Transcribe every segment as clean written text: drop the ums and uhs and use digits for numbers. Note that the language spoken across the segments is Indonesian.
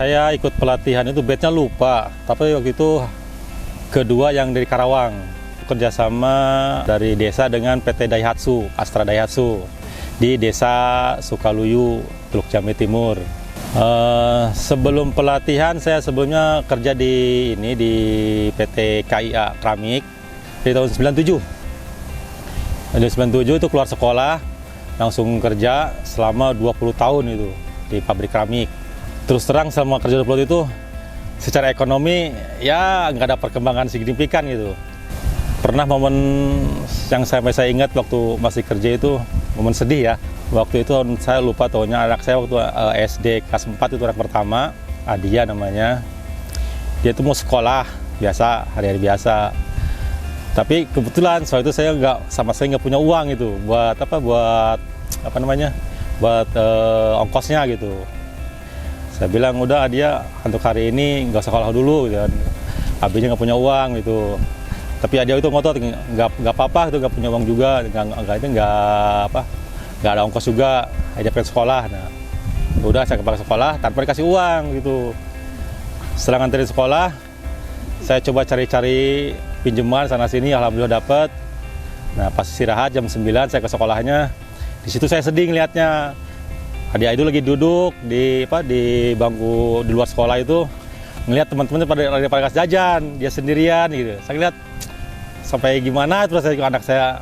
Saya ikut pelatihan itu bednya lupa, tapi waktu itu kedua yang dari Karawang, kerjasama dari desa dengan PT Daihatsu, Astra Daihatsu di desa Sukaluyu, Teluk Jambe Timur. Sebelum pelatihan saya sebelumnya kerja di PT KIA Keramik di tahun 97. Di 97 itu keluar sekolah, langsung kerja selama 20 tahun itu di pabrik keramik. Terus terang selama kerja 20 itu secara ekonomi ya nggak ada perkembangan signifikan gitu. Pernah momen yang saya ingat waktu masih kerja itu momen sedih ya. Waktu itu saya lupa tahunnya, anak saya waktu SD kelas 4 itu anak pertama, Adia namanya. Dia itu mau sekolah biasa, hari-hari biasa. Tapi kebetulan soal itu saya sama sekali nggak punya uang itu buat ongkosnya gitu. Saya bilang udah Adia untuk hari ini nggak sekolah dulu gitu kan. Habisnya nggak punya uang gitu. Tapi Adia itu ngotot nggak apa-apa itu, nggak punya uang juga, nggak ada ongkos juga. Adia pengen sekolah. Nah, udah saya kepala sekolah tanpa dikasih uang gitu. Setelah nganterin sekolah, saya coba cari-cari pinjaman sana sini, alhamdulillah dapat. Nah, pas istirahat jam 9 saya ke sekolahnya. Di situ saya sedih ngelihatnya. Adia itu lagi duduk di bangku di luar sekolah itu, ngelihat teman-temannya pada kasih jajan, dia sendirian gitu. Saya lihat sampai gimana terus anak saya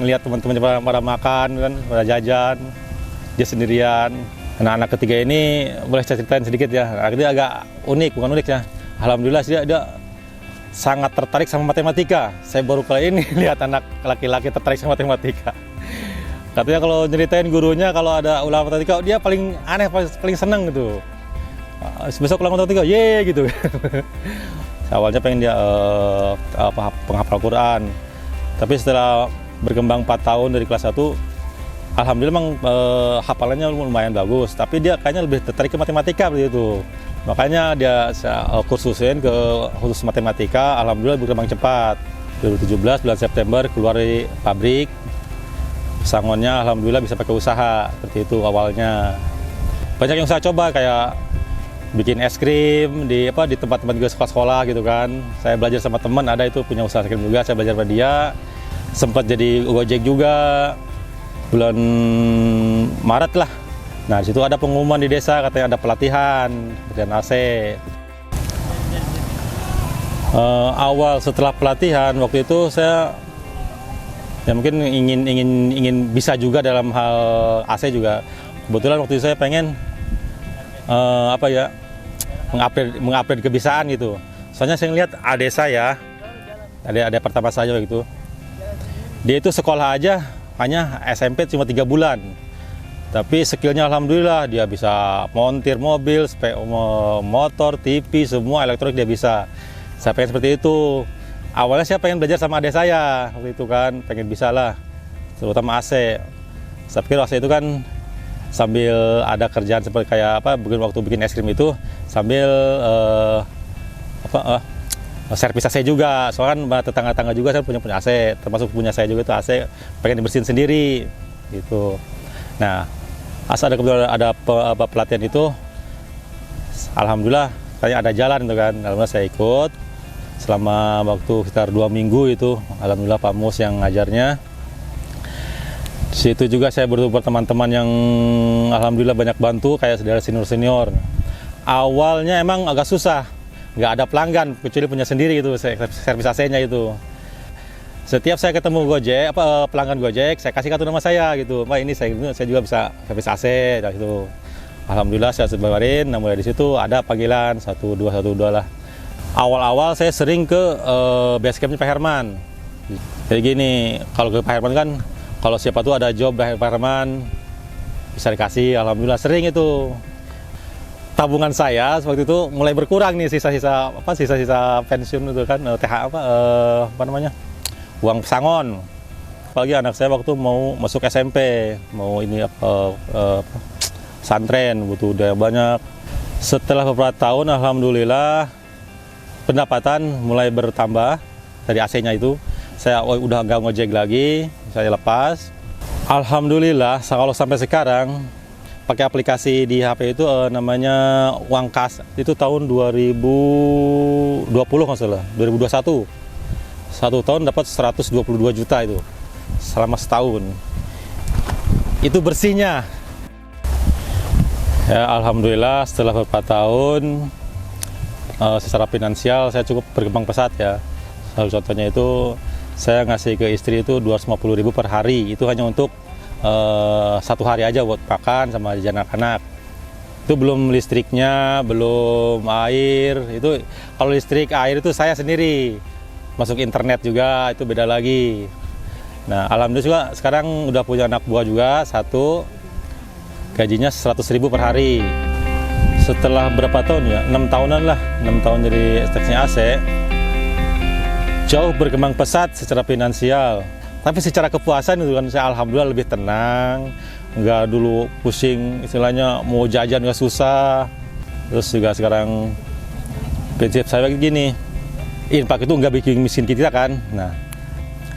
ngelihat teman-temannya pada makan kan, pada jajan, dia sendirian. Nah, anak ketiga ini boleh saya ceritain sedikit ya. Anak ketiga agak unik, bukan unik ya. Alhamdulillah dia sangat tertarik sama matematika. Saya baru kali ini lihat anak laki-laki tertarik sama matematika. Katanya kalau nyeritain gurunya kalau ada ulangan matematika dia paling aneh, paling seneng gitu. Besok ulangan matematika, ye gitu. Awalnya pengen dia penghafal Quran. Tapi setelah berkembang 4 tahun dari kelas 1, alhamdulillah memang hafalannya lumayan bagus. Tapi dia kayaknya lebih tertarik ke matematika seperti itu. Makanya dia kursusin ke khusus matematika, alhamdulillah berkembang cepat. 2017 bulan September keluar dari pabrik. Sangonnya alhamdulillah bisa pakai usaha seperti itu awalnya. Banyak yang saya coba kayak bikin es krim di tempat-tempat juga sekolah gitu kan. Saya belajar sama teman ada itu punya usaha es krim juga, saya belajar sama dia. Sempat jadi Gojek juga bulan Maret lah. Nah, di situ ada pengumuman di desa katanya ada pelatihan AC. Awal setelah pelatihan waktu itu saya ya mungkin ingin bisa juga dalam hal AC juga. Kebetulan waktu itu saya pengen mengupgrade kebiasaan gitu. Soalnya saya lihat adik saya, adik pertama saya gitu. Dia itu sekolah aja hanya SMP cuma 3 bulan. Tapi skillnya alhamdulillah dia bisa montir mobil, motor, TV, semua elektronik dia bisa. Saya pengen seperti itu. Awalnya saya pengen belajar sama adik saya waktu itu kan, pengen bisa lah, terutama AC. Saya pikir AC itu kan sambil ada kerjaan seperti kayak waktu bikin es krim itu sambil servis AC juga. Soalnya kan tetangga-tetangga juga saya punya AC, termasuk punya saya juga itu AC, pengen dibersihin sendiri gitu. Nah, asal ada pelatihan itu, alhamdulillah kayak ada jalan itu kan, alhamdulillah saya ikut. Selama waktu sekitar 2 minggu itu, alhamdulillah Pak Mus yang ngajarnya. Di situ juga saya bertemu teman-teman yang alhamdulillah banyak bantu, kayak saudara senior-senior. Awalnya emang agak susah, nggak ada pelanggan, kecuali punya sendiri itu, servis AC-nya itu. Setiap saya ketemu pelanggan Gojek, saya kasih kartu nama saya gitu. Pak ini saya juga bisa servis AC gitu. Alhamdulillah saya sebarin, nah mulai di situ ada panggilan 1212 lah. Awal-awal saya sering ke base campnya Pak Herman. Jadi gini, kalau ke Pak Herman kan, kalau siapa tuh ada job Pak Herman bisa dikasih, alhamdulillah sering itu. Tabungan saya waktu itu mulai berkurang nih, sisa-sisa pensiun itu kan, uang pesangon. Apalagi anak saya waktu mau masuk SMP, mau pesantren, butuh daya banyak. Setelah beberapa tahun, alhamdulillah pendapatan mulai bertambah dari AC-nya itu. Saya udah nggak ngojek lagi, saya lepas. Alhamdulillah, kalau sampai sekarang pakai aplikasi di HP itu namanya Uang Kas. Itu tahun 2020 nggak salah, 2021. 1 tahun dapat 122 juta itu selama setahun. Itu bersihnya. Ya, alhamdulillah setelah beberapa tahun secara finansial saya cukup berkembang pesat ya. Salah contohnya itu saya ngasih ke istri itu 250.000 per hari. Itu hanya untuk 1 hari aja buat makan sama jajan anak-anak. Itu belum listriknya, belum air. Itu kalau listrik, air itu saya sendiri. Masuk internet juga itu beda lagi. Nah, alhamdulillah juga sekarang udah punya anak buah juga, 1, gajinya 100.000 per hari. Setelah berapa tahun ya? 6 tahunan lah, 6 tahun jadi teknisi AC. Jauh berkembang pesat secara finansial. Tapi secara kepuasan itu kan saya alhamdulillah lebih tenang. Nggak dulu pusing, istilahnya mau jajan nggak susah. Terus juga sekarang prinsip saya begini, infak itu nggak bikin miskin kita kan. Nah,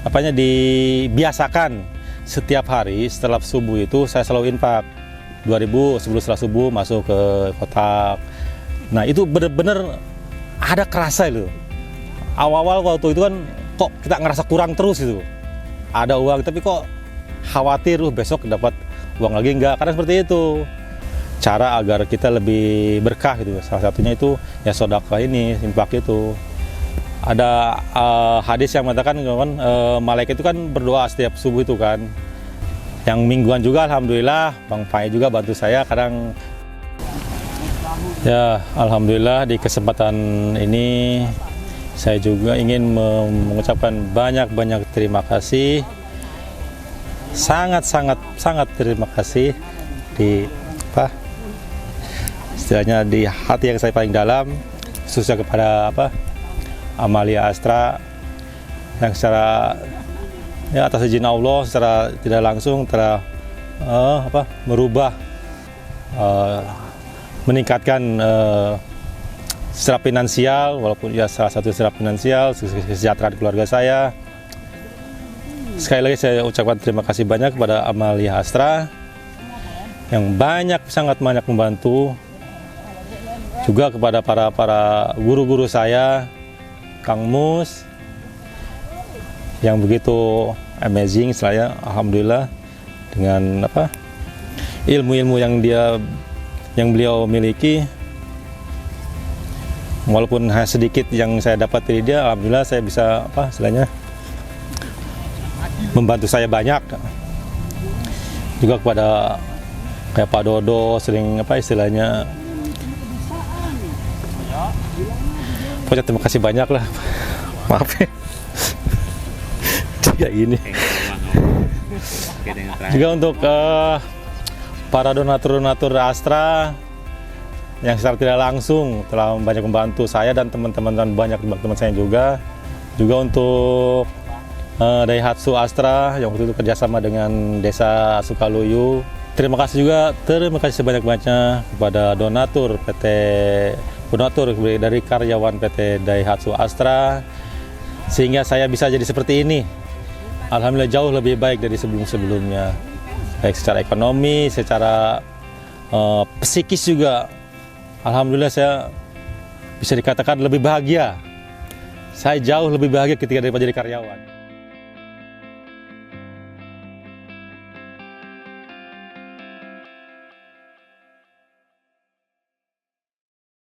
apanya dibiasakan setiap hari setelah subuh itu saya selalu infak 2.000 sebelum setelah subuh masuk ke kotak. Nah, itu bener-bener ada kerasa itu. Awal-awal waktu itu kan kok kita ngerasa kurang terus itu. Ada uang tapi kok khawatir besok dapat uang lagi enggak, karena seperti itu. Cara agar kita lebih berkah gitu. Salah satunya itu ya sedekah ini, infak itu. Ada hadis yang mengatakan kan malaikat itu kan berdoa setiap subuh itu kan. Yang mingguan juga alhamdulillah Bang Pai juga bantu saya kadang. Ya alhamdulillah di kesempatan ini saya juga ingin mengucapkan banyak terima kasih, sangat terima kasih istilahnya di hati yang saya paling dalam, khususnya kepada Amalia Astra yang secara ya atas izin Allah secara tidak langsung telah merubah, meningkatkan secara finansial, walaupun ya salah satu secara finansial, kesejahteraan keluarga saya. Sekali lagi saya ucapkan terima kasih banyak kepada Amalia Astra yang sangat banyak membantu, juga kepada para guru-guru saya, Kang Mus, yang begitu amazing saya, alhamdulillah dengan ilmu-ilmu yang beliau miliki. Walaupun hanya sedikit yang saya dapat dari dia, alhamdulillah saya bisa istilahnya membantu saya banyak. Juga kepada kayak Pak Dodo sering istilahnya. Pokoknya terima kasih banyak lah. Maaf ya. Kayak gini. Juga untuk para donatur Astra yang secara tidak langsung telah banyak membantu saya dan teman-teman dan banyak teman-teman saya juga untuk Daihatsu Astra yang waktu itu kerjasama dengan Desa Sukaluyu. Terima kasih sebanyak-banyaknya kepada donatur dari karyawan PT Daihatsu Astra sehingga saya bisa jadi seperti ini. Alhamdulillah jauh lebih baik dari sebelum-sebelumnya, baik secara ekonomi, secara psikis juga. Alhamdulillah saya bisa dikatakan lebih bahagia. Saya jauh lebih bahagia ketika daripada jadi karyawan.